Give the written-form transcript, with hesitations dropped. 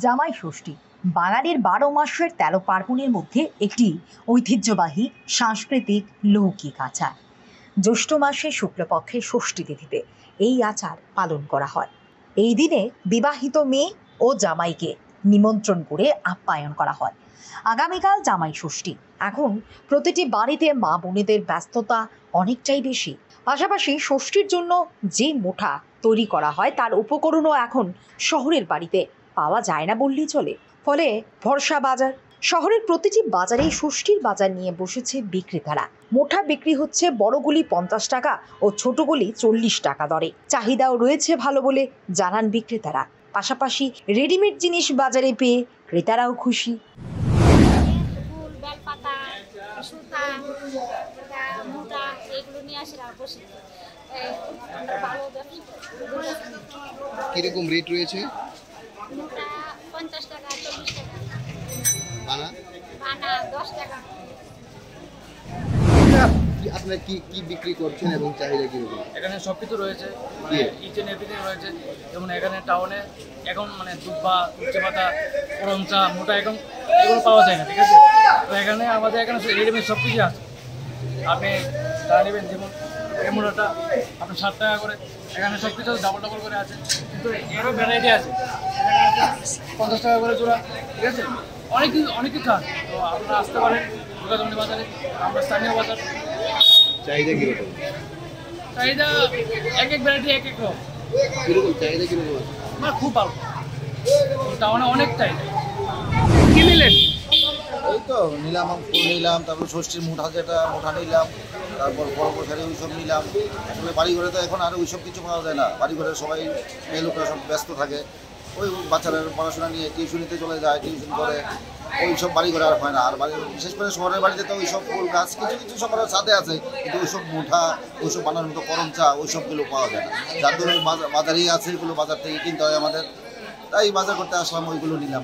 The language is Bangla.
জামাই ষষ্ঠী বাঙালির ১২ মাসের ১৩ পার্বণের মধ্যে একটি ঐতিহ্যবাহী সাংস্কৃতিক লৌকিক আচার। জ্যৈষ্ঠ মাসে শুক্লপক্ষের ষষ্ঠী তিথিতে এই আচার পালন করা হয়। এই দিনে বিবাহিত মেয়ে ও জামাইকে নিমন্ত্রণ করে আপ্যায়ন করা হয়। আগামীকাল জামাই ষষ্ঠী। এখন প্রতিটি বাড়িতে মা বোনেদের ব্যস্ততা অনেকটাই বেশি। পাশাপাশি ষষ্ঠীর জন্য যে মোঠা তৈরি করা হয় তার উপকরণও এখন শহরের বাড়িতে পাওয়া যায় না বললেই চলে। ফলে ভরসা বাজার। শহরের প্রতিটি বাজারেই ষষ্ঠীর বাজার নিয়ে বসেছে বিক্রেতারা। মোঠা বিক্রি হচ্ছে বড়গুলি ৫০ টাকা ও ছোটগুলি ৪০ টাকা দরে। চাহিদাও রয়েছে ভালো বলে জানান বিক্রেতারা। পাশাপাশি রেডিমেড জিনিস বাজারে পেয়ে ক্রেতারাও খুশি। ফুল, বেলপাতা, সুতা, মোটা এগুলো নিয়ে আসে বসে আমরা ভালো ব্যবসা। কিরকম রেট রয়েছে? মোটা ৫০ টাকা, ৪০ টাকা, বানা বানা ১০ টাকা। আপনারা কি কি বিক্রি করছেন এবং চাহিদা কিরকম? এখানে সব কিছু রয়েছে, মানে ইচ এন্ড এভরিথিং রয়েছে। যেমন এখানে টাউনে এখন মানে দুব্বা, উচ্চে পাতা, করমচা, মোটা এগুলো পাওয়া যায় না, ঠিক আছে? তো এখানে আমাদের এখানে রেডিমেড সব কিছু আছে। আপনি যা নেবেন, যেমন এই মোটাটা আপনি ৬০ টাকা করে, এখানে সব কিছু ডাবল ডাবল করে আছে, কিন্তু এরও ভ্যারাইটি আছে। এখানে আছে ৫০ টাকা করে জোড়া, ঠিক আছে? অনেক কিছু আছে। তো আপনারা আসতে পারেন দুর্গাজমনি বাজারে, আমরা স্থানীয় বাজার। চাহিদা কিরকম? চাহিদা এক ভ্যারাইটি এক রকম। কিরকম চাহিদা কিরকম আছে? আমার খুব ভালো, টাউনে অনেক চাহিদা। কি নিলেন? এই তো নিলাম, ফুল নিলাম, তারপর ষষ্ঠীর মোঠা মোঠা নিলাম, তারপর বড় শাড়ি ওইসব নিলাম। আসলে বাড়ি ঘরে তো এখন আর ওইসব কিছু পাওয়া যায় না। বাড়ি ঘরে সবাই মেয়ে লোকরা সব ব্যস্ত থাকে, ওই বাচ্চারা পড়াশোনা নিয়ে টিউশনিতে চলে যায়, টিউশন করে, ওইসব বাড়ি ঘরে আর হয় না। আর বাড়ি বিশেষ করে শহরের বাড়িতে তো ওইসব ফুল গাছ কিছু কিছু সবার সাথে আছে, কিন্তু ওইসব মোঠা, ওইসব বানানোর মতো করমচা ওইসবগুলো পাওয়া যায় না। যার জন্য বাজারেই আছে, এগুলো বাজার থেকে কিনতে হয় আমাদের। তাই বাজার করতে আসলাম, ওইগুলো নিলাম।